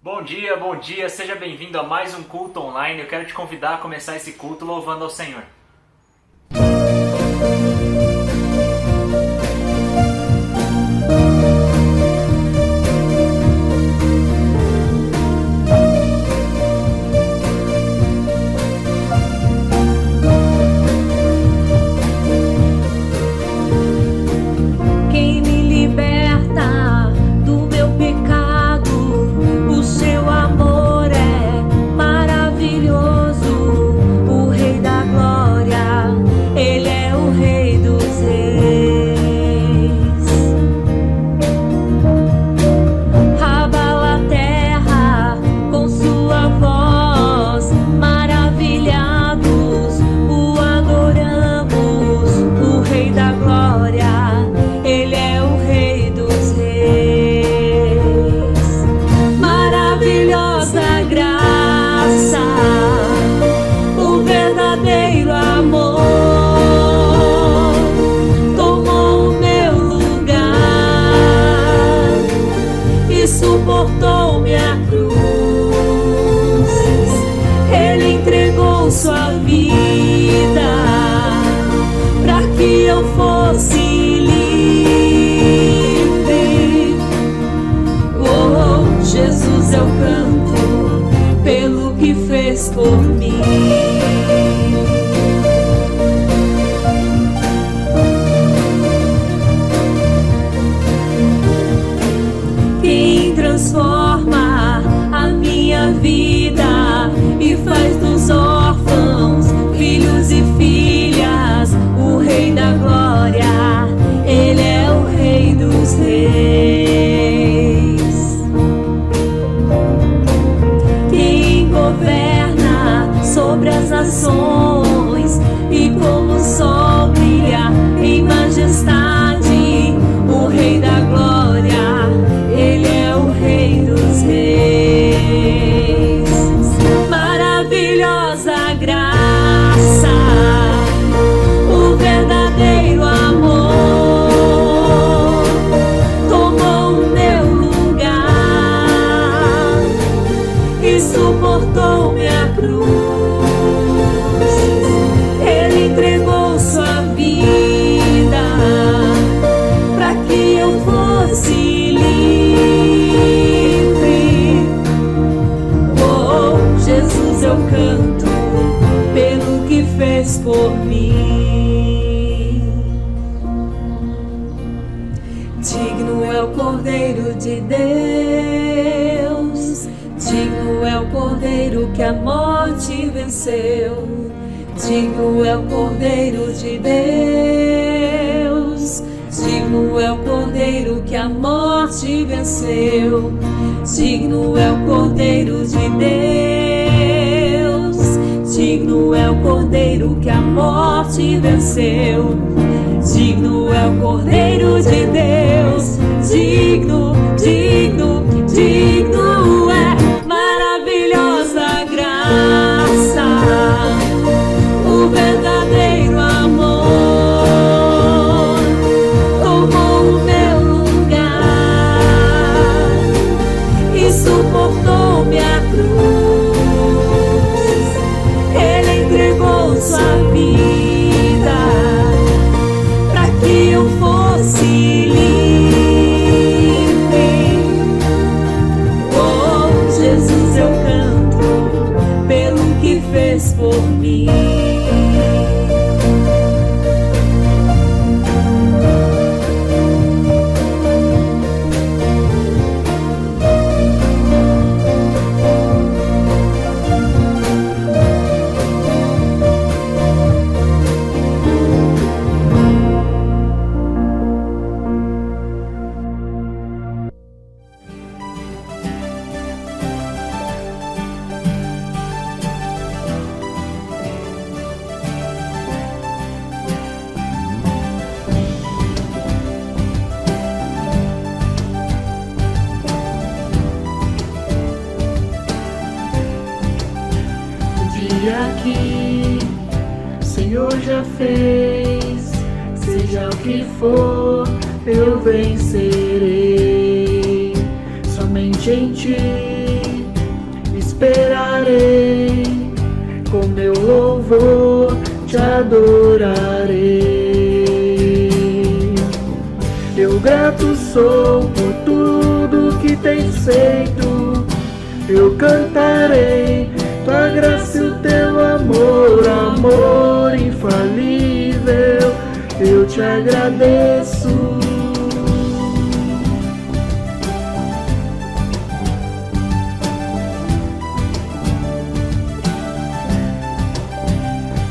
Bom dia, seja bem-vindo a mais um culto online. Eu quero te convidar a começar esse culto louvando ao Senhor. Por mim, quem transforma a minha vida e faz dos órfãos filhos e filhas o Rei da Glória, Ele é o Rei dos Reis. Quem governa sobre as nações e como o sol brilha em majestade, o Rei da Glória, Ele é o Rei dos Reis. Maravilhosa graça, o verdadeiro amor tomou o meu lugar e suportou minha cruz. Ele entregou sua vida para que eu fosse livre. Oh, Jesus, eu canto pelo que fez por mim. Digno é o Cordeiro de Deus, digno é o Cordeiro que a morte venceu. Digno é o Cordeiro de Deus, digno é o Cordeiro que a morte venceu. Digno é o Cordeiro de Deus, digno é o Cordeiro que a morte venceu. Digno é o Cordeiro de Deus, digno, digno, digno é. Maravilhosa graça, o verdadeiro amor tomou o meu lugar e suportou minha cruz. Ele entregou sua vida para que eu fosse livre. Oh, Jesus, eu canto pelo que fez por mim. Que Senhor já fez, seja o que for, eu vencerei. Somente em Ti esperarei, com meu louvor te adorarei. Eu grato sou por tudo que tens feito, eu cantarei tua graça e o teu amor, amor infalível, eu te agradeço.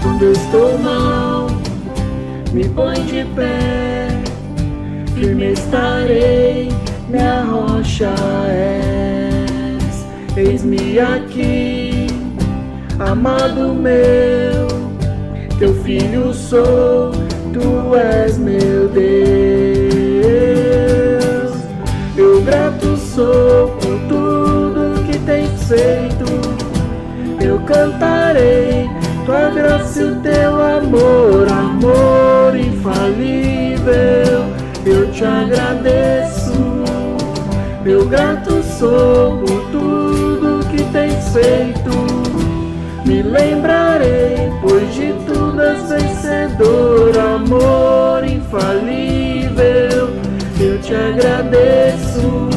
Quando eu estou mal, me põe de pé, firme estarei, minha rocha és. Eis-me aqui, amado meu, teu filho sou, tu és meu Deus. Eu grato sou por tudo que tens feito, eu cantarei tua graça e o teu amor, amor infalível, eu te agradeço. Eu grato sou por tudo que tens feito, me lembrarei, pois de tudo és vencedor, amor infalível, eu te agradeço.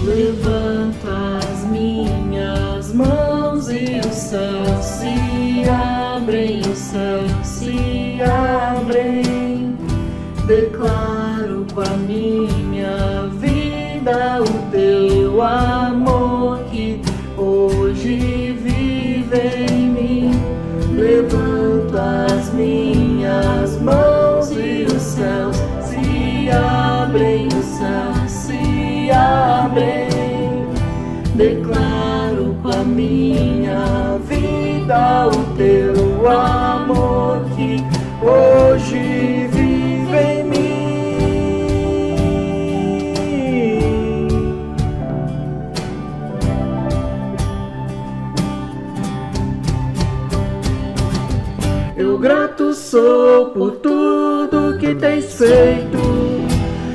Levanto as minhas mãos e os céus se abrem, os céus se abrem. Declaro com a minha vida o teu amor que hoje vive em mim. Levanto as minhas mãos e os céus se abrem, os céus se abrem. Declaro com a minha vida o teu amor que hoje vive em mim. Eu grato sou por tudo que tens feito,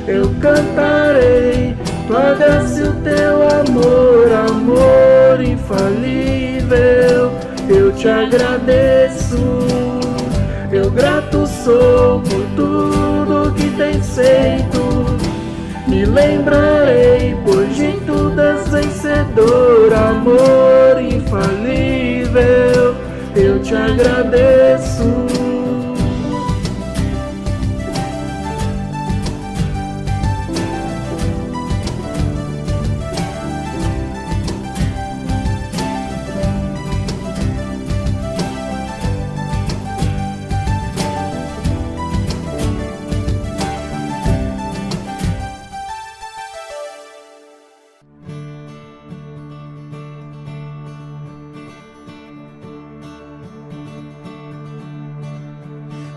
eu cantarei tua graça e o teu amor, amor infalível, eu te agradeço. Eu grato sou por tudo que tens feito, me lembrarei, pois de tudo és vencedor, amor infalível, eu te agradeço.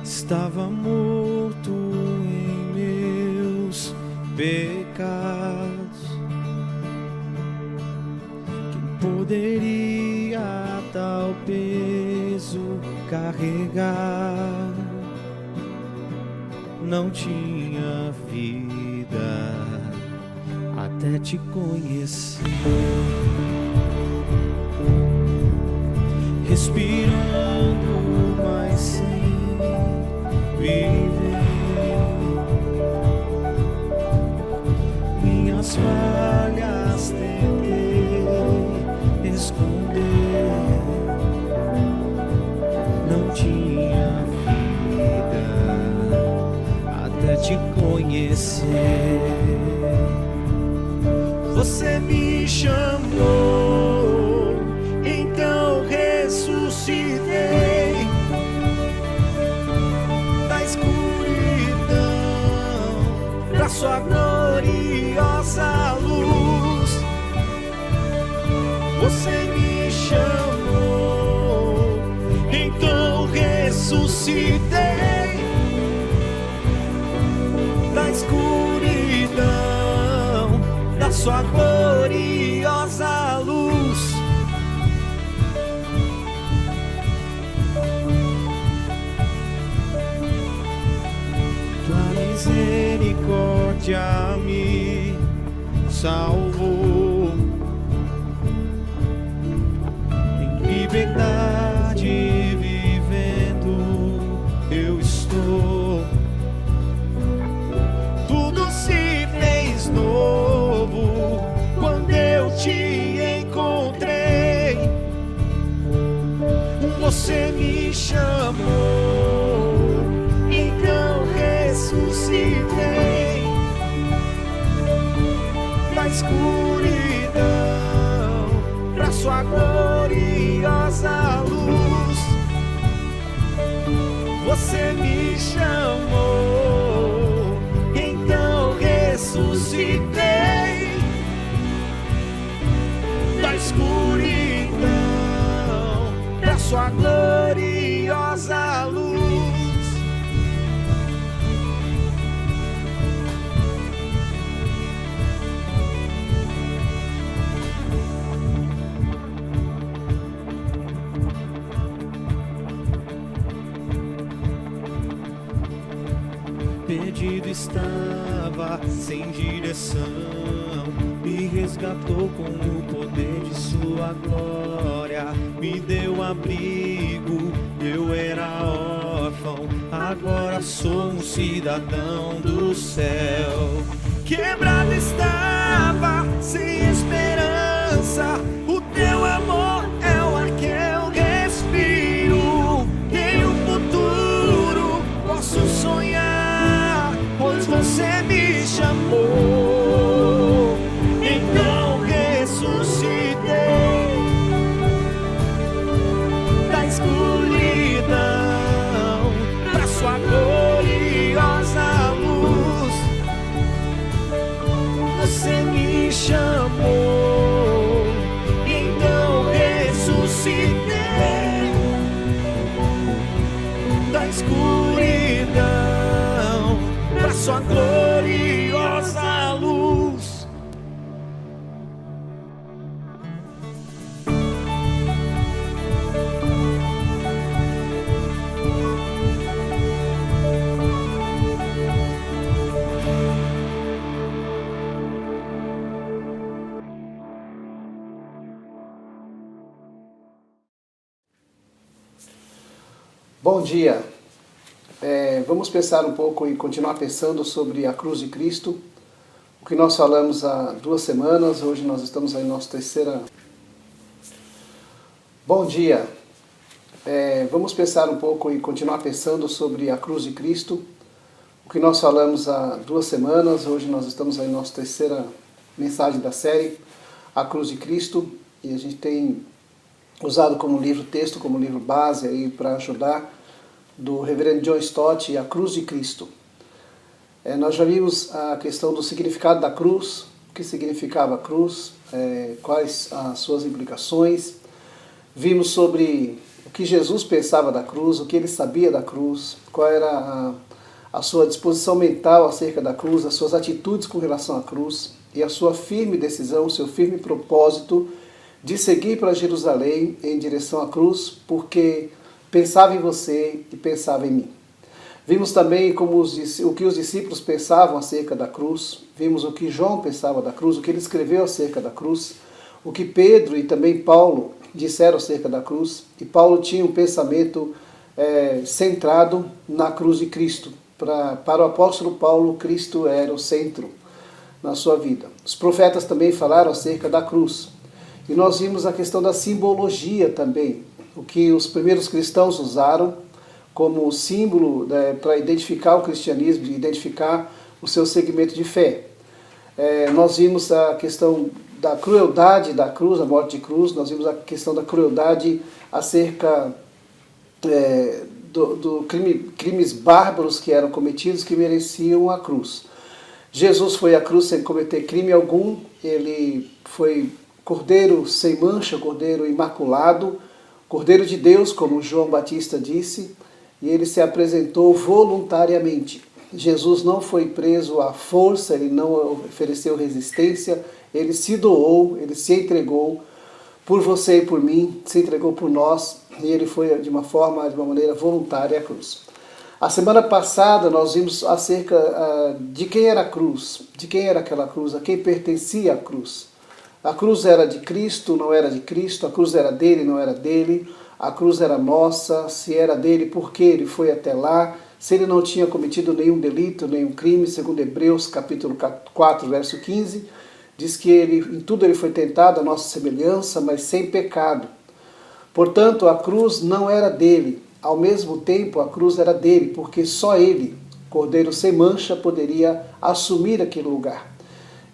Estava morto em meus pecados. Quem poderia tal peso carregar? Não tinha vida até te conhecer. Respirando, mas sem viver. Minhas falhas tentei esconder. Não tinha vida até te conhecer. Você me chamou, então ressuscitei da escuridão pra sua gloriosa luz. Você me chamou, então ressuscitei da escuridão sua gloriosa luz. Tua misericórdia me salvou. Em liberdade vivendo eu estou. Tudo se fez novo quando eu te encontrei. Você me chamou, então ressuscitei da escuridão pra sua gloriosa luz. Você me chamou, então ressuscitei da escuridão pra sua gloriosa luz. Perdido estava, sem direção, me resgatou com o poder de sua glória, me deu abrigo, eu era órfão, agora sou um cidadão do céu. Quebrado estava, sem esperança, o teu amor é o ar que eu respiro, tenho futuro, posso sonhar, pois você me chamou, então ressuscitei da escuridão pra sua gloriosa luz. Você me chamou, então ressuscitei da escuridão pra sua gloriosa luz. Bom dia. Vamos pensar um pouco e continuar pensando sobre a cruz de Cristo, o que nós falamos há 2 semanas, hoje nós estamos aí na nossa terceira. Bom dia. Vamos pensar um pouco e continuar pensando sobre a cruz de Cristo, o que nós falamos há 2 semanas, hoje nós estamos aí na nossa terceira mensagem da série, a cruz de Cristo, e a gente tem usado como livro-texto, como livro base aí para ajudar, do reverendo John Stott, A Cruz de Cristo. Nós já vimos a questão do significado da cruz, o que significava a cruz, quais as suas implicações. Vimos sobre o que Jesus pensava da cruz, o que ele sabia da cruz, qual era a sua disposição mental acerca da cruz, as suas atitudes com relação à cruz e a sua firme decisão, o seu firme propósito de seguir para Jerusalém em direção à cruz, porque pensava em você e pensava em mim. Vimos também o que os discípulos pensavam acerca da cruz, vimos o que João pensava da cruz, o que ele escreveu acerca da cruz, o que Pedro e também Paulo disseram acerca da cruz, e Paulo tinha um pensamento centrado na cruz de Cristo. Para o apóstolo Paulo, Cristo era o centro na sua vida. Os profetas também falaram acerca da cruz, e nós vimos a questão da simbologia também, o que os primeiros cristãos usaram como símbolo para identificar o cristianismo, identificar o seu segmento de fé. Nós vimos a questão da crueldade da cruz, a morte de cruz, nós vimos a questão da crueldade acerca crimes bárbaros que eram cometidos, que mereciam a cruz. Jesus foi à cruz sem cometer crime algum, ele foi cordeiro sem mancha, cordeiro imaculado, Cordeiro de Deus, como João Batista disse, e ele se apresentou voluntariamente. Jesus não foi preso à força, ele não ofereceu resistência, ele se doou, ele se entregou por você e por mim, se entregou por nós, e ele foi de uma maneira voluntária à cruz. A semana passada nós vimos acerca de quem era a cruz, de quem era aquela cruz, a quem pertencia a cruz. A cruz era de Cristo, não era de Cristo, a cruz era dele, não era dele, a cruz era nossa, se era dele, por que ele foi até lá, se ele não tinha cometido nenhum delito, nenhum crime, segundo Hebreus capítulo 4, verso 15, diz que em tudo ele foi tentado à nossa semelhança, mas sem pecado. Portanto, a cruz não era dele, ao mesmo tempo a cruz era dele, porque só ele, Cordeiro sem mancha, poderia assumir aquele lugar.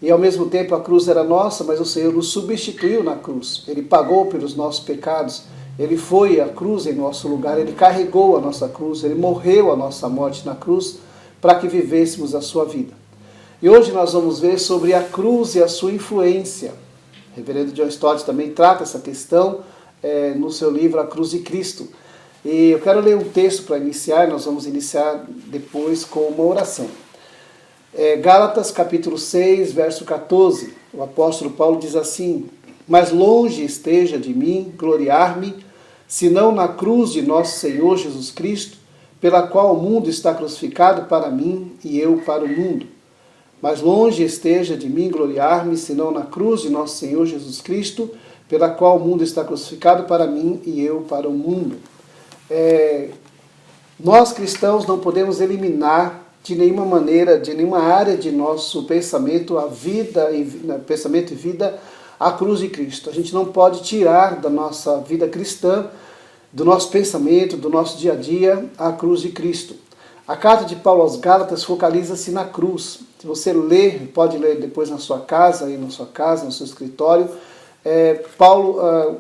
E ao mesmo tempo a cruz era nossa, mas o Senhor nos substituiu na cruz. Ele pagou pelos nossos pecados, ele foi à cruz em nosso lugar, ele carregou a nossa cruz, ele morreu a nossa morte na cruz para que vivêssemos a sua vida. E hoje nós vamos ver sobre a cruz e a sua influência. O reverendo John Stott também trata essa questão no seu livro A Cruz de Cristo. E eu quero ler um texto para iniciar, nós vamos iniciar depois com uma oração. Gálatas capítulo 6, verso 14, o apóstolo Paulo diz assim: mas longe esteja de mim gloriar-me, senão na cruz de nosso Senhor Jesus Cristo, pela qual o mundo está crucificado para mim e eu para o mundo. Mas longe esteja de mim gloriar-me, senão na cruz de nosso Senhor Jesus Cristo, pela qual o mundo está crucificado para mim e eu para o mundo. Nós cristãos não podemos eliminar de nenhuma maneira, de nenhuma área de nosso pensamento, pensamento e vida, a cruz de Cristo. A gente não pode tirar da nossa vida cristã, do nosso pensamento, do nosso dia a dia, a cruz de Cristo. A carta de Paulo aos Gálatas focaliza-se na cruz. Se você ler, pode ler depois na sua casa, no seu escritório,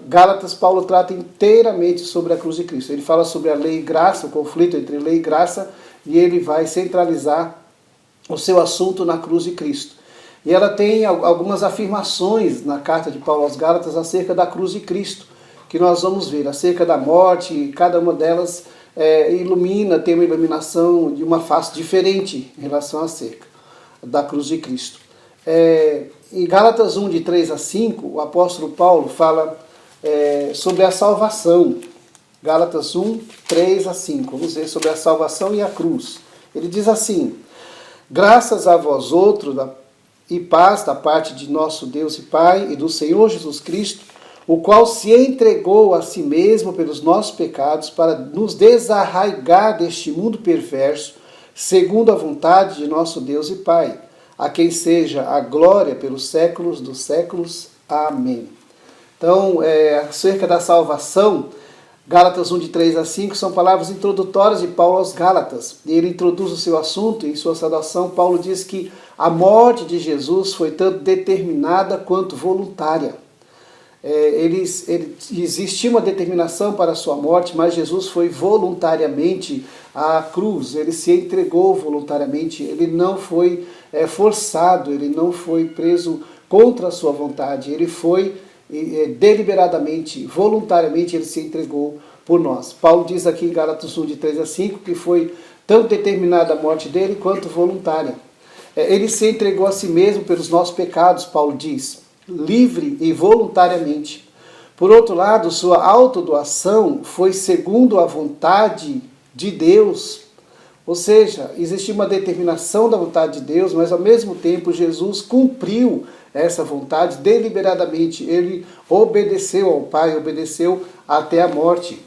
Gálatas, Paulo trata inteiramente sobre a cruz de Cristo. Ele fala sobre a lei e graça, o conflito entre lei e graça, e ele vai centralizar o seu assunto na cruz de Cristo. E ela tem algumas afirmações na carta de Paulo aos Gálatas acerca da cruz de Cristo, que nós vamos ver, acerca da morte, e cada uma delas tem uma iluminação de uma face diferente em relação acerca da cruz de Cristo. Em Gálatas 1, de 3 a 5, o apóstolo Paulo fala sobre a salvação. Gálatas 1, 3 a 5. Vamos ver sobre a salvação e a cruz. Ele diz assim: graças a vós outros e paz da parte de nosso Deus e Pai e do Senhor Jesus Cristo, o qual se entregou a si mesmo pelos nossos pecados para nos desarraigar deste mundo perverso, segundo a vontade de nosso Deus e Pai, a quem seja a glória pelos séculos dos séculos. Amém. Então, acerca da salvação, Gálatas 1, de 3 a 5, são palavras introdutórias de Paulo aos Gálatas. E ele introduz o seu assunto, e em sua saudação, Paulo diz que a morte de Jesus foi tanto determinada quanto voluntária. Existia uma determinação para a sua morte, mas Jesus foi voluntariamente à cruz, ele se entregou voluntariamente, ele não foi forçado, ele não foi preso contra a sua vontade, ele foi deliberadamente, voluntariamente, ele se entregou por nós. Paulo diz aqui em Gálatas 1, de 3 a 5, que foi tanto determinada a morte dele quanto voluntária. Ele se entregou a si mesmo pelos nossos pecados, Paulo diz, livre e voluntariamente. Por outro lado, sua autodoação foi segundo a vontade de Deus. Ou seja, existia uma determinação da vontade de Deus, mas ao mesmo tempo Jesus cumpriu essa vontade deliberadamente. Ele obedeceu ao Pai, obedeceu até a morte.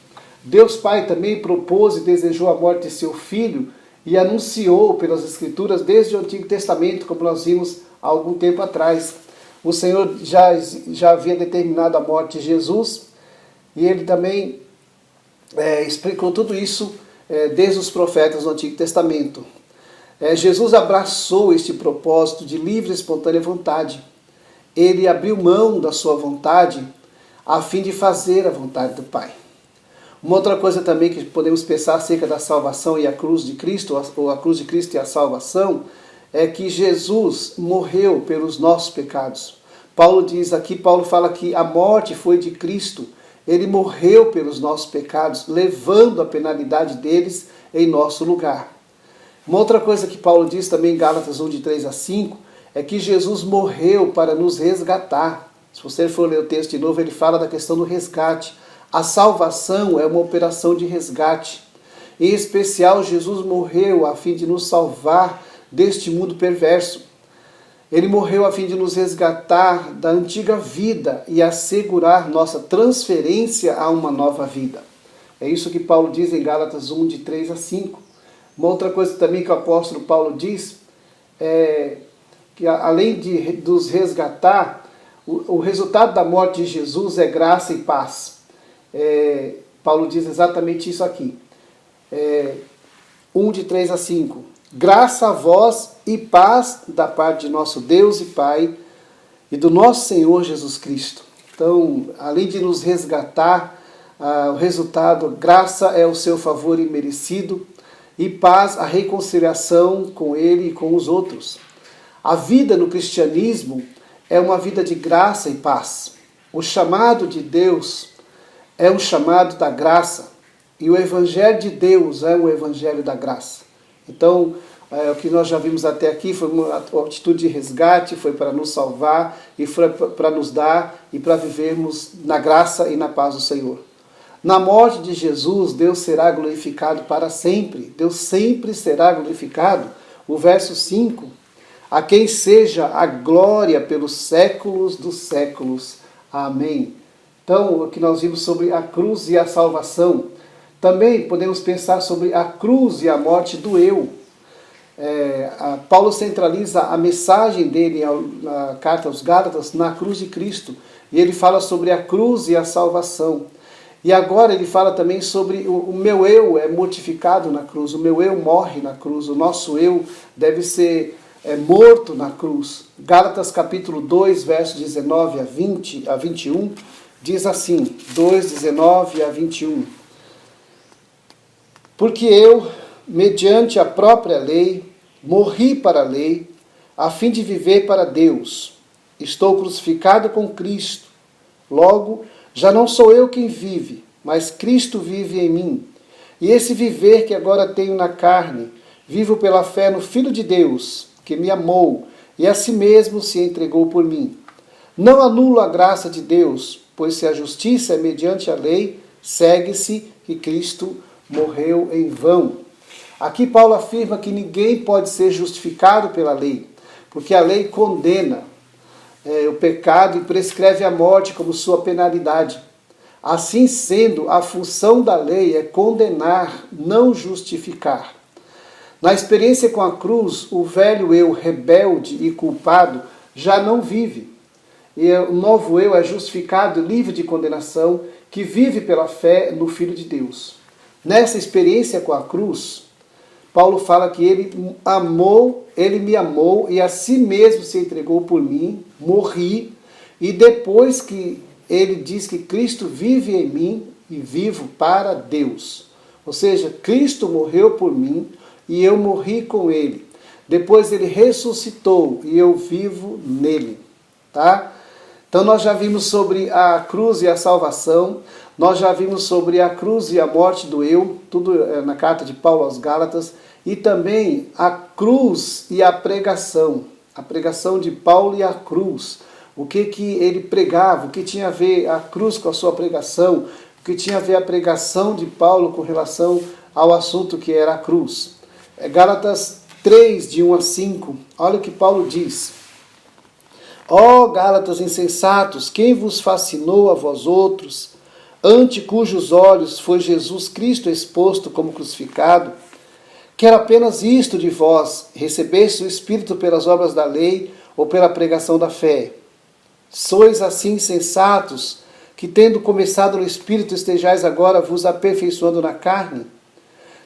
Deus Pai também propôs e desejou a morte de seu Filho e anunciou pelas Escrituras desde o Antigo Testamento, como nós vimos há algum tempo atrás. O Senhor já havia determinado a morte de Jesus e ele também explicou tudo isso desde os profetas do Antigo Testamento. Jesus abraçou este propósito de livre e espontânea vontade. Ele abriu mão da sua vontade a fim de fazer a vontade do Pai. Uma outra coisa também que podemos pensar acerca da salvação e a cruz de Cristo, ou a cruz de Cristo e a salvação, é que Jesus morreu pelos nossos pecados. Paulo fala que a morte foi de Cristo. Ele morreu pelos nossos pecados, levando a penalidade deles em nosso lugar. Uma outra coisa que Paulo diz também em Gálatas 1, de 3 a 5, é que Jesus morreu para nos resgatar. Se você for ler o texto de novo, ele fala da questão do resgate. A salvação é uma operação de resgate. Em especial, Jesus morreu a fim de nos salvar deste mundo perverso. Ele morreu a fim de nos resgatar da antiga vida e assegurar nossa transferência a uma nova vida. É isso que Paulo diz em Gálatas 1, de 3 a 5. Uma outra coisa também que o apóstolo Paulo diz é que, além de nos resgatar, o resultado da morte de Jesus é graça e paz. Paulo diz exatamente isso aqui. 1, de 3 a 5. Graça a vós e paz da parte de nosso Deus e Pai e do nosso Senhor Jesus Cristo. Então, além de nos resgatar, o resultado, graça é o seu favor imerecido e paz, a reconciliação com Ele e com os outros. A vida no cristianismo é uma vida de graça e paz. O chamado de Deus é um chamado da graça e o evangelho de Deus é o evangelho da graça. Então, o que nós já vimos até aqui foi uma atitude de resgate, foi para nos salvar e foi para nos dar e para vivermos na graça e na paz do Senhor. Na morte de Jesus, Deus será glorificado para sempre. Deus sempre será glorificado. O verso 5, a quem seja a glória pelos séculos dos séculos. Amém. Então, o que nós vimos sobre a cruz e a salvação, também podemos pensar sobre a cruz e a morte do eu. Paulo centraliza a mensagem dele na carta aos Gálatas na cruz de Cristo. E ele fala sobre a cruz e a salvação. E agora ele fala também sobre o meu eu é mortificado na cruz, o meu eu morre na cruz, o nosso eu deve ser morto na cruz. Gálatas capítulo 2, versos 19 a 21, diz assim, 2, 19 a 21. Porque eu, mediante a própria lei, morri para a lei, a fim de viver para Deus. Estou crucificado com Cristo. Logo, já não sou eu quem vive, mas Cristo vive em mim. E esse viver que agora tenho na carne, vivo pela fé no Filho de Deus, que me amou e a si mesmo se entregou por mim. Não anulo a graça de Deus, pois se a justiça é mediante a lei, segue-se que Cristo morreu em vão. Aqui Paulo afirma que ninguém pode ser justificado pela lei, porque a lei condena o pecado e prescreve a morte como sua penalidade. Assim sendo, a função da lei é condenar, não justificar. Na experiência com a cruz, o velho eu rebelde e culpado já não vive. E o novo eu é justificado, livre de condenação, que vive pela fé no Filho de Deus. Nessa experiência com a cruz, Paulo fala que ele me amou e a si mesmo se entregou por mim, morri, e depois que ele diz que Cristo vive em mim e vivo para Deus. Ou seja, Cristo morreu por mim e eu morri com ele. Depois ele ressuscitou e eu vivo nele. Tá? Então nós já vimos sobre a cruz e a salvação, nós já vimos sobre a cruz e a morte do eu, tudo na carta de Paulo aos Gálatas, e também a cruz e a pregação de Paulo e a cruz. O que ele pregava, o que tinha a ver a cruz com a sua pregação, o que tinha a ver a pregação de Paulo com relação ao assunto que era a cruz. Gálatas 3, de 1 a 5, olha o que Paulo diz. Ó Gálatas insensatos, quem vos fascinou a vós outros, ante cujos olhos foi Jesus Cristo exposto como crucificado? Quero apenas isto de vós, recebeste o Espírito pelas obras da lei ou pela pregação da fé. Sois assim insensatos, que tendo começado no Espírito estejais agora vos aperfeiçoando na carne?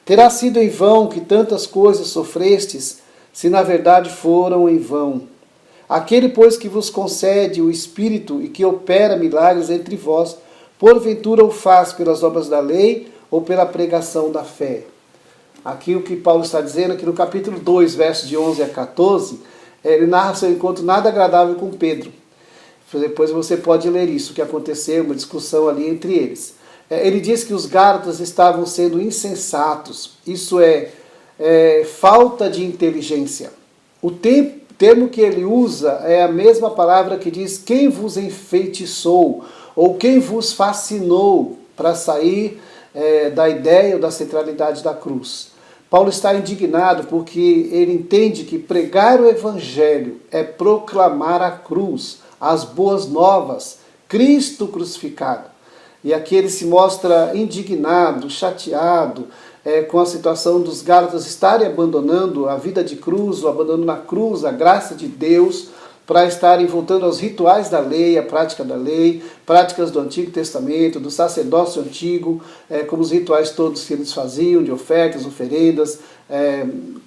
Terá sido em vão que tantas coisas sofrestes, se na verdade foram em vão. Aquele, pois, que vos concede o Espírito e que opera milagres entre vós, porventura o faz pelas obras da lei ou pela pregação da fé. Aqui o que Paulo está dizendo é que no capítulo 2, versos de 11 a 14, ele narra seu encontro nada agradável com Pedro. Depois você pode ler isso, o que aconteceu, uma discussão ali entre eles. Ele diz que os Gálatas estavam sendo insensatos, isso é, falta de inteligência. O termo que ele usa é a mesma palavra que diz quem vos enfeitiçou ou quem vos fascinou para sair da ideia ou da centralidade da cruz. Paulo está indignado porque ele entende que pregar o evangelho é proclamar a cruz, as boas novas, Cristo crucificado. E aqui ele se mostra indignado, chateado com a situação dos Gálatas estarem abandonando a vida de cruz, ou abandonando na cruz a graça de Deus, para estarem voltando aos rituais da lei, a prática da lei, práticas do Antigo Testamento, do sacerdócio antigo, como os rituais todos que eles faziam, de ofertas, oferendas,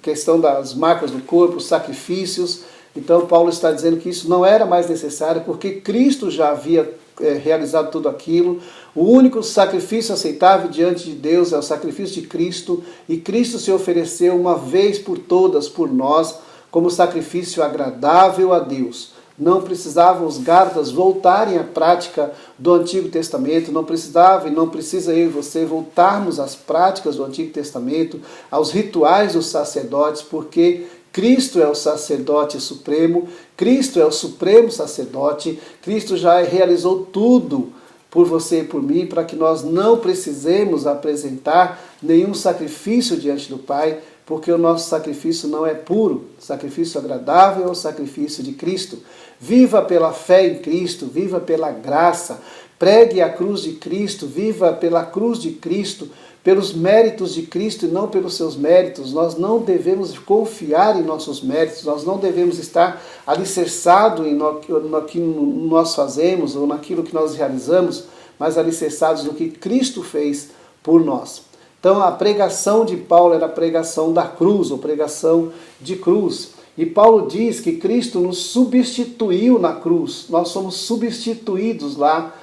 questão das marcas do corpo, sacrifícios. Então Paulo está dizendo que isso não era mais necessário, porque Cristo já havia realizado tudo aquilo. O único sacrifício aceitável diante de Deus é o sacrifício de Cristo, e Cristo se ofereceu uma vez por todas por nós, como sacrifício agradável a Deus. Não precisavam os Gálatas voltarem à prática do Antigo Testamento, não precisava e não precisa eu e você voltarmos às práticas do Antigo Testamento, aos rituais dos sacerdotes, porque Cristo é o sacerdote supremo, Cristo é o supremo sacerdote, Cristo já realizou tudo por você e por mim, para que nós não precisemos apresentar nenhum sacrifício diante do Pai, porque o nosso sacrifício não é puro. Sacrifício agradável é o sacrifício de Cristo. Viva pela fé em Cristo, viva pela graça, pregue a cruz de Cristo, viva pela cruz de Cristo, pelos méritos de Cristo e não pelos seus méritos. Nós não devemos confiar em nossos méritos, nós não devemos estar alicerçados no que nós fazemos ou naquilo que nós realizamos, mas alicerçados no que Cristo fez por nós. Então a pregação de Paulo era a pregação da cruz, ou pregação de cruz. E Paulo diz que Cristo nos substituiu na cruz. Nós somos substituídos lá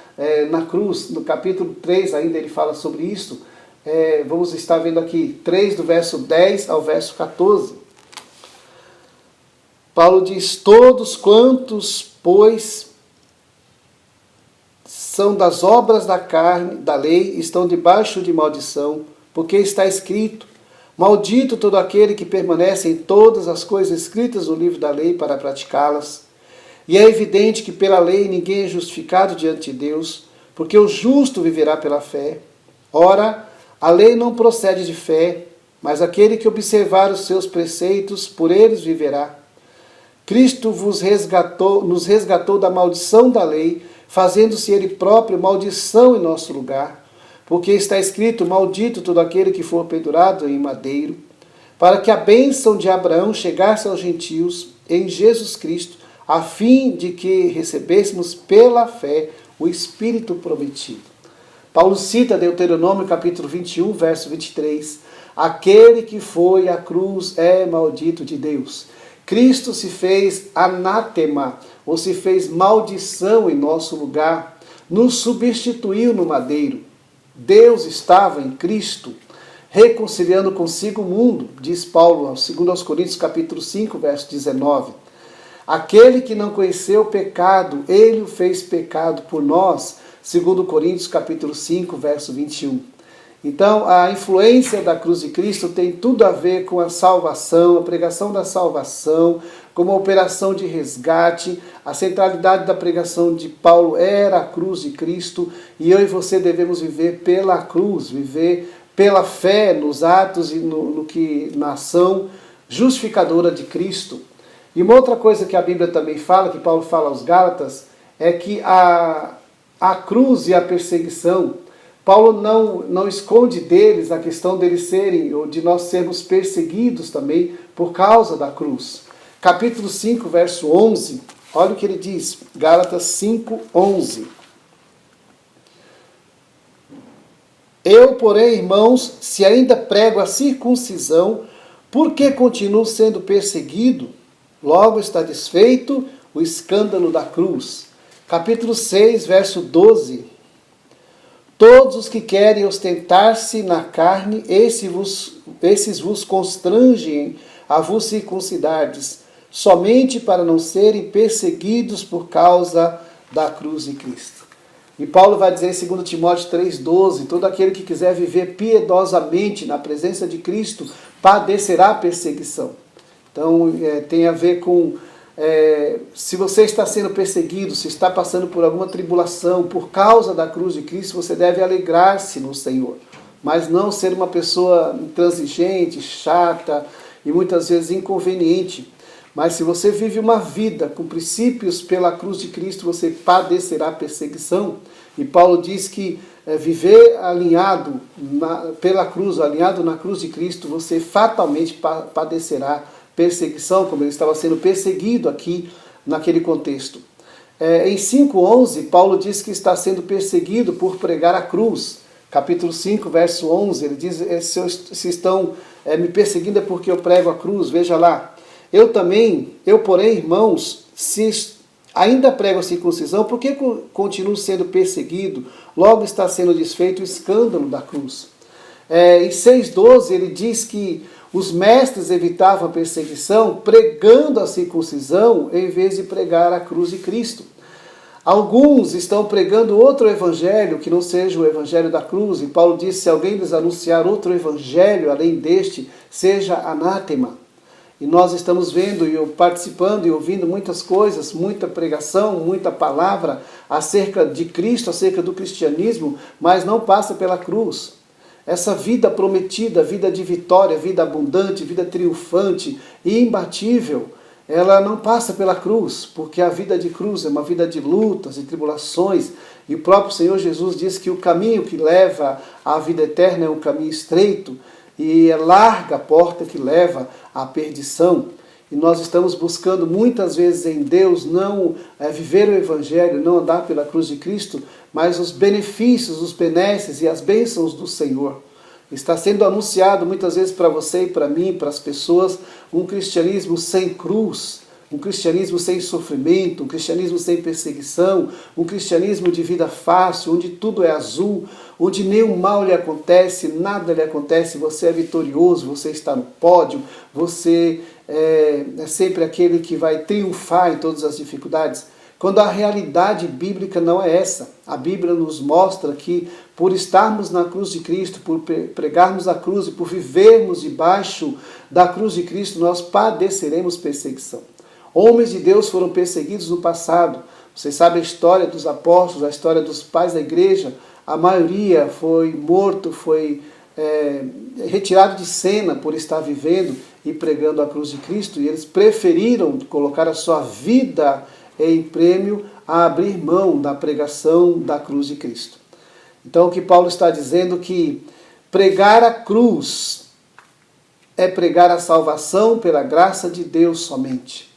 na cruz. No capítulo 3 ainda ele fala sobre isso. Vamos estar vendo aqui 3 do verso 10 ao verso 14. Paulo diz: todos quantos, pois, são das obras da carne, da lei, estão debaixo de maldição, porque está escrito: maldito todo aquele que permanece em todas as coisas escritas no livro da lei para praticá-las. E é evidente que pela lei ninguém é justificado diante de Deus, porque o justo viverá pela fé. Ora, a lei não procede de fé, mas aquele que observar os seus preceitos, por eles viverá. Cristo nos resgatou da maldição da lei, fazendo-se ele próprio maldição em nosso lugar. Porque está escrito: maldito todo aquele que for pendurado em madeiro, para que a bênção de Abraão chegasse aos gentios em Jesus Cristo, a fim de que recebêssemos pela fé o Espírito prometido. Paulo cita Deuteronômio capítulo 21, verso 23. Aquele que foi à cruz é maldito de Deus. Cristo se fez anátema, ou se fez maldição em nosso lugar, nos substituiu no madeiro. Deus estava em Cristo, reconciliando consigo o mundo, diz Paulo, segundo aos Coríntios capítulo 5, verso 19. Aquele que não conheceu o pecado, ele o fez pecado por nós, segundo Coríntios capítulo 5, verso 21. Então, a influência da cruz de Cristo tem tudo a ver com a salvação, a pregação da salvação, como a operação de resgate. A centralidade da pregação de Paulo era a cruz de Cristo, e eu e você devemos viver pela cruz, viver pela fé nos atos e na ação justificadora de Cristo. E uma outra coisa que a Bíblia também fala, que Paulo fala aos Gálatas, é que a cruz e a perseguição, Paulo não esconde deles a questão deles serem, ou de nós sermos perseguidos também por causa da cruz. Capítulo 5, verso 11, olha o que ele diz, Gálatas 5, 11. Eu, porém, irmãos, se ainda prego a circuncisão, por que continuo sendo perseguido? Logo está desfeito o escândalo da cruz. Capítulo 6, verso 12. Todos os que querem ostentar-se na carne, esses vos constrangem a vos circuncidardes, somente para não serem perseguidos por causa da cruz de Cristo. E Paulo vai dizer em 2 Timóteo 3,12, todo aquele que quiser viver piedosamente na presença de Cristo padecerá perseguição. Então tem a ver com, se você está sendo perseguido, se está passando por alguma tribulação por causa da cruz de Cristo, você deve alegrar-se no Senhor, mas não ser uma pessoa intransigente, chata e muitas vezes inconveniente. Mas se você vive uma vida com princípios pela cruz de Cristo, você padecerá perseguição. E Paulo diz que viver alinhado pela cruz, alinhado na cruz de Cristo, você fatalmente padecerá perseguição, como ele estava sendo perseguido aqui naquele contexto. Em 5,11, Paulo diz que está sendo perseguido por pregar a cruz. Capítulo 5, verso 11, ele diz, se estão me perseguindo é porque eu prego a cruz. Veja lá. Eu, porém, irmãos, se ainda prego a circuncisão, por que continuo sendo perseguido? Logo está sendo desfeito o escândalo da cruz. Em 6,12 ele diz que os mestres evitavam a perseguição pregando a circuncisão em vez de pregar a cruz de Cristo. Alguns estão pregando outro evangelho que não seja o evangelho da cruz, e Paulo diz, se alguém lhes anunciar outro evangelho além deste, seja anátema. E nós estamos vendo e participando e ouvindo muitas coisas, muita pregação, muita palavra acerca de Cristo, acerca do cristianismo, mas não passa pela cruz. Essa vida prometida, vida de vitória, vida abundante, vida triunfante e imbatível, ela não passa pela cruz, porque a vida de cruz é uma vida de lutas e tribulações, e o próprio Senhor Jesus diz que o caminho que leva à vida eterna é um caminho estreito, e é larga a porta que leva à perdição. E nós estamos buscando muitas vezes em Deus não viver o Evangelho, não andar pela cruz de Cristo, mas os benefícios, os benesses e as bênçãos do Senhor. Está sendo anunciado muitas vezes para você e para mim, para as pessoas, um cristianismo sem cruz, um cristianismo sem sofrimento, um cristianismo sem perseguição, um cristianismo de vida fácil, onde tudo é azul, onde nenhum mal lhe acontece, nada lhe acontece, você é vitorioso, você está no pódio, você é sempre aquele que vai triunfar em todas as dificuldades. Quando a realidade bíblica não é essa. A Bíblia nos mostra que por estarmos na cruz de Cristo, por pregarmos a cruz e por vivermos debaixo da cruz de Cristo, nós padeceremos perseguição. Homens de Deus foram perseguidos no passado. Vocês sabem a história dos apóstolos, a história dos pais da igreja. A maioria foi morto, foi retirado de cena por estar vivendo e pregando a cruz de Cristo. E eles preferiram colocar a sua vida em prêmio a abrir mão da pregação da cruz de Cristo. Então o que Paulo está dizendo que pregar a cruz é pregar a salvação pela graça de Deus somente.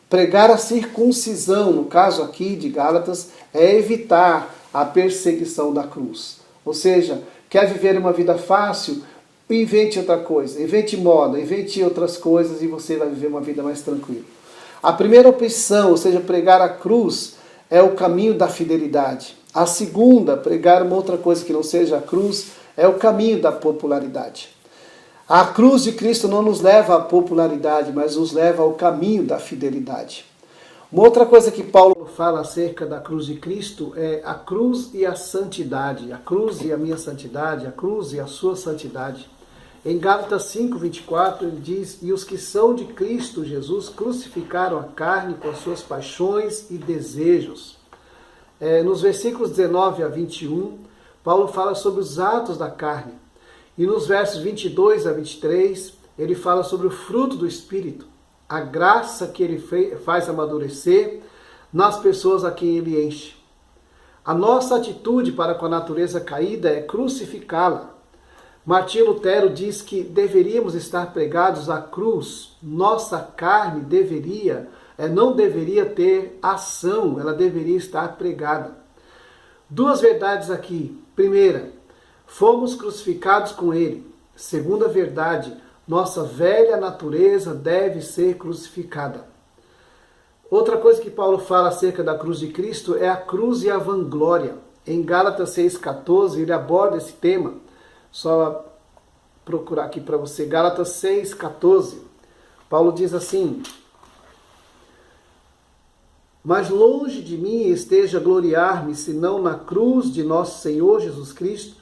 Pregar a circuncisão, no caso aqui de Gálatas, é evitar a perseguição da cruz. Ou seja, quer viver uma vida fácil? Invente outra coisa, invente moda, invente outras coisas e você vai viver uma vida mais tranquila. A primeira opção, ou seja, pregar a cruz, é o caminho da fidelidade. A segunda, pregar uma outra coisa que não seja a cruz, é o caminho da popularidade. A cruz de Cristo não nos leva à popularidade, mas nos leva ao caminho da fidelidade. Uma outra coisa que Paulo fala acerca da cruz de Cristo é a cruz e a santidade. A cruz e a minha santidade, a cruz e a sua santidade. Em Gálatas 5:24 ele diz, e os que são de Cristo Jesus crucificaram a carne com as suas paixões e desejos. Nos versículos 19 a 21, Paulo fala sobre os atos da carne. E nos versos 22 a 23, ele fala sobre o fruto do Espírito, a graça que ele faz amadurecer nas pessoas a quem ele enche. A nossa atitude para com a natureza caída é crucificá-la. Martinho Lutero diz que deveríamos estar pregados à cruz. Nossa carne não deveria ter ação, ela deveria estar pregada. Duas verdades aqui. Primeira, fomos crucificados com ele. Segunda verdade, nossa velha natureza deve ser crucificada. Outra coisa que Paulo fala acerca da cruz de Cristo é a cruz e a vanglória. Em Gálatas 6,14 ele aborda esse tema. Só procurar aqui para você. Gálatas 6,14. Paulo diz assim, Mas longe de mim esteja gloriar-me, senão na cruz de nosso Senhor Jesus Cristo,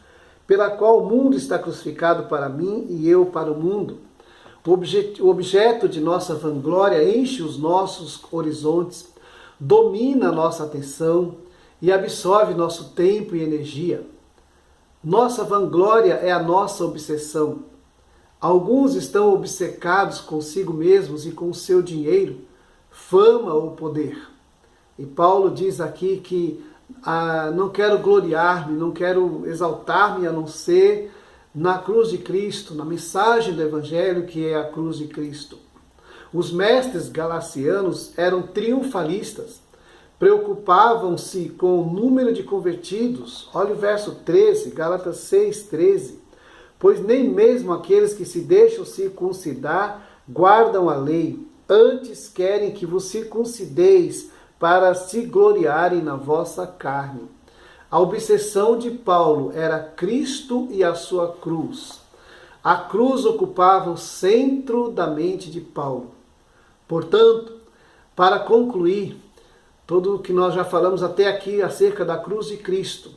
pela qual o mundo está crucificado para mim e eu para o mundo. O objeto de nossa vanglória enche os nossos horizontes, domina a nossa atenção e absorve nosso tempo e energia. Nossa vanglória é a nossa obsessão. Alguns estão obcecados consigo mesmos e com o seu dinheiro, fama ou poder. E Paulo diz aqui que não quero gloriar-me, não quero exaltar-me a não ser na cruz de Cristo, na mensagem do Evangelho que é a cruz de Cristo. Os mestres galacianos eram triunfalistas, preocupavam-se com o número de convertidos. Olha o verso 13, Gálatas 6:13. Pois nem mesmo aqueles que se deixam circuncidar guardam a lei, antes querem que vos circuncideis para se gloriarem na vossa carne. A obsessão de Paulo era Cristo e a sua cruz. A cruz ocupava o centro da mente de Paulo. Portanto, para concluir, tudo o que nós já falamos até aqui acerca da cruz de Cristo.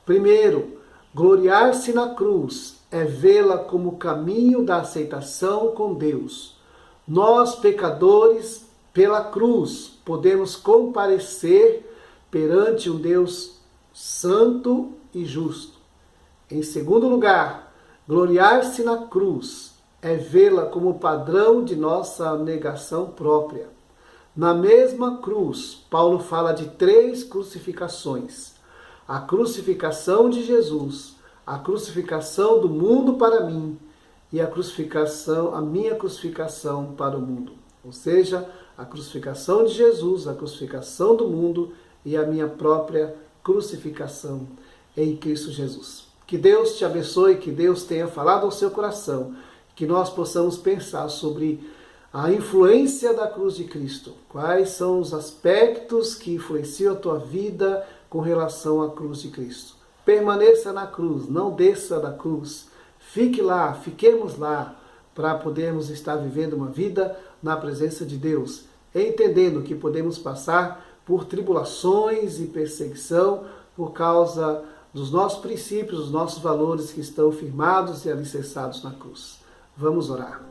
Primeiro, gloriar-se na cruz é vê-la como caminho da aceitação com Deus. Nós, pecadores, pela cruz, podemos comparecer perante um Deus santo e justo. Em segundo lugar, gloriar-se na cruz é vê-la como padrão de nossa negação própria. Na mesma cruz, Paulo fala de 3 crucificações. A crucificação de Jesus, a crucificação do mundo para mim e a minha crucificação para o mundo. Ou seja, a crucificação de Jesus, a crucificação do mundo e a minha própria crucificação em Cristo Jesus. Que Deus te abençoe, que Deus tenha falado ao seu coração, que nós possamos pensar sobre a influência da cruz de Cristo. Quais são os aspectos que influenciam a tua vida com relação à cruz de Cristo? Permaneça na cruz, não desça da cruz. Fique lá, fiquemos lá, para podermos estar vivendo uma vida na presença de Deus, entendendo que podemos passar por tribulações e perseguição por causa dos nossos princípios, dos nossos valores que estão firmados e alicerçados na cruz. Vamos orar.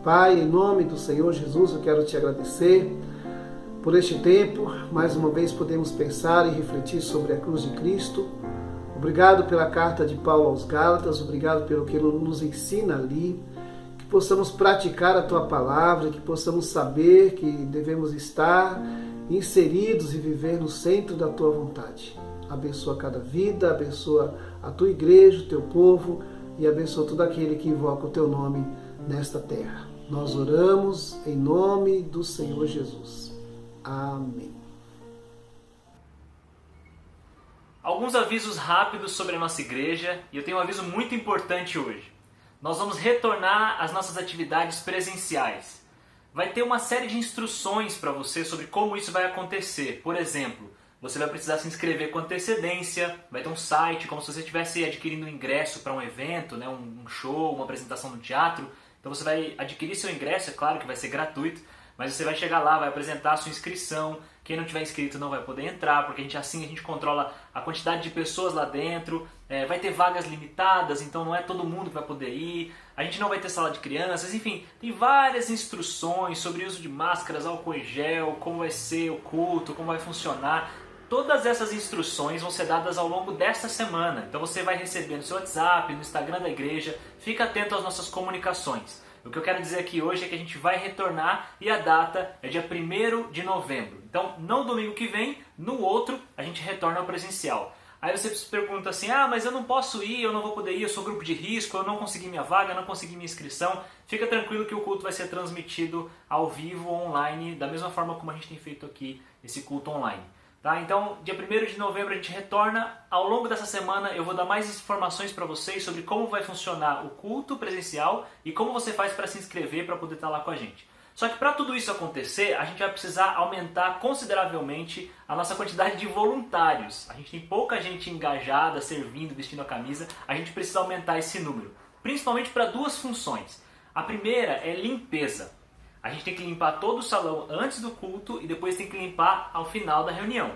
Pai, em nome do Senhor Jesus, eu quero te agradecer por este tempo. Mais uma vez podemos pensar e refletir sobre a cruz de Cristo. Obrigado pela carta de Paulo aos Gálatas, obrigado pelo que ele nos ensina ali. Que possamos praticar a tua palavra, que possamos saber que devemos estar inseridos e viver no centro da tua vontade. Abençoa cada vida, abençoa a tua igreja, o teu povo e abençoa todo aquele que invoca o teu nome nesta terra. Nós oramos em nome do Senhor Jesus. Amém. Alguns avisos rápidos sobre a nossa igreja, e eu tenho um aviso muito importante hoje. Nós vamos retornar às nossas atividades presenciais. Vai ter uma série de instruções para você sobre como isso vai acontecer. Por exemplo, você vai precisar se inscrever com antecedência, vai ter um site como se você estivesse adquirindo um ingresso para um evento, né, um show, uma apresentação no teatro. Então você vai adquirir seu ingresso, é claro que vai ser gratuito, mas você vai chegar lá, vai apresentar a sua inscrição. Quem não tiver inscrito não vai poder entrar, porque assim a gente controla a quantidade de pessoas lá dentro. Vai ter vagas limitadas, então não é todo mundo que vai poder ir. A gente não vai ter sala de crianças, enfim, tem várias instruções sobre o uso de máscaras, álcool em gel, como vai ser o culto, como vai funcionar. Todas essas instruções vão ser dadas ao longo desta semana. Então você vai receber no seu WhatsApp, no Instagram da igreja. Fica atento às nossas comunicações. O que eu quero dizer aqui hoje é que a gente vai retornar e a data é dia 1º de novembro. Então, não domingo que vem, no outro a gente retorna ao presencial. Aí você se pergunta assim, mas eu não posso ir, eu não vou poder ir, eu sou grupo de risco, eu não consegui minha vaga, eu não consegui minha inscrição. Fica tranquilo que o culto vai ser transmitido ao vivo, online, da mesma forma como a gente tem feito aqui esse culto online. Tá? Então, dia 1º de novembro a gente retorna. Ao longo dessa semana eu vou dar mais informações para vocês sobre como vai funcionar o culto presencial e como você faz para se inscrever para poder estar lá com a gente. Só que para tudo isso acontecer, a gente vai precisar aumentar consideravelmente a nossa quantidade de voluntários. A gente tem pouca gente engajada, servindo, vestindo a camisa. A gente precisa aumentar esse número, principalmente para 2 funções. A primeira é limpeza. A gente tem que limpar todo o salão antes do culto e depois tem que limpar ao final da reunião.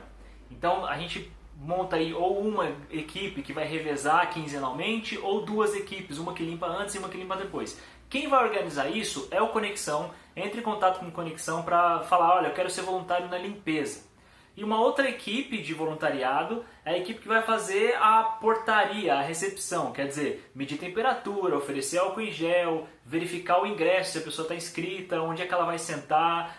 Então a gente monta aí ou uma equipe que vai revezar quinzenalmente ou duas equipes, uma que limpa antes e uma que limpa depois. Quem vai organizar isso é o Conexão. Entre em contato com o Conexão para falar, olha, eu quero ser voluntário na limpeza. E uma outra equipe de voluntariado é a equipe que vai fazer a portaria, a recepção, quer dizer, medir temperatura, oferecer álcool em gel, verificar o ingresso, se a pessoa está inscrita, onde é que ela vai sentar,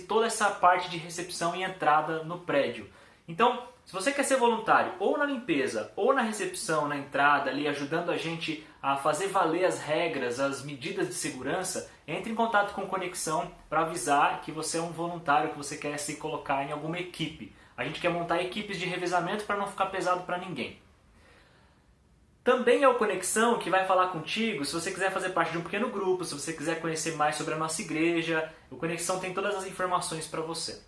toda essa parte de recepção e entrada no prédio. Então, se você quer ser voluntário ou na limpeza ou na recepção, na entrada, ali ajudando a gente a fazer valer as regras, as medidas de segurança, entre em contato com Conexão para avisar que você é um voluntário, que você quer se colocar em alguma equipe. A gente quer montar equipes de revezamento para não ficar pesado para ninguém. Também é o Conexão que vai falar contigo se você quiser fazer parte de um pequeno grupo, se você quiser conhecer mais sobre a nossa igreja. O Conexão tem todas as informações para você.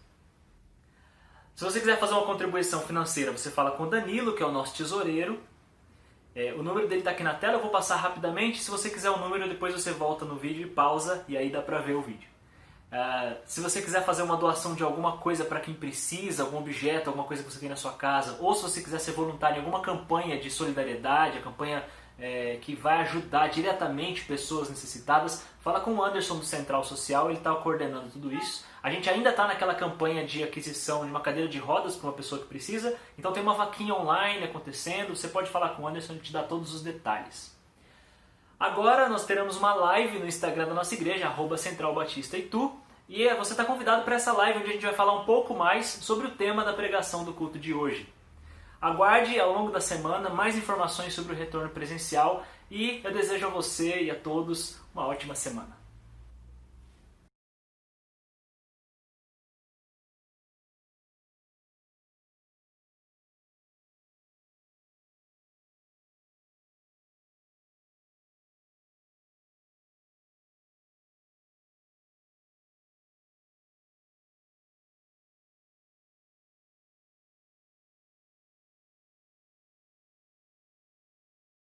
Se você quiser fazer uma contribuição financeira, você fala com o Danilo, que é o nosso tesoureiro. O número dele está aqui na tela, eu vou passar rapidamente. Se você quiser o número, depois você volta no vídeo e pausa, e aí dá para ver o vídeo. Se você quiser fazer uma doação de alguma coisa para quem precisa, algum objeto, alguma coisa que você tem na sua casa, ou se você quiser ser voluntário em alguma campanha de solidariedade, a campanha que vai ajudar diretamente pessoas necessitadas, fala com o Anderson do Central Social, ele está coordenando tudo isso. A gente ainda está naquela campanha de aquisição de uma cadeira de rodas para uma pessoa que precisa, então tem uma vaquinha online acontecendo, você pode falar com o Anderson, ele te dá todos os detalhes. Agora nós teremos uma live no Instagram da nossa igreja, @centralbatistaitu, e você está convidado para essa live onde a gente vai falar um pouco mais sobre o tema da pregação do culto de hoje. Aguarde ao longo da semana mais informações sobre o retorno presencial e eu desejo a você e a todos uma ótima semana.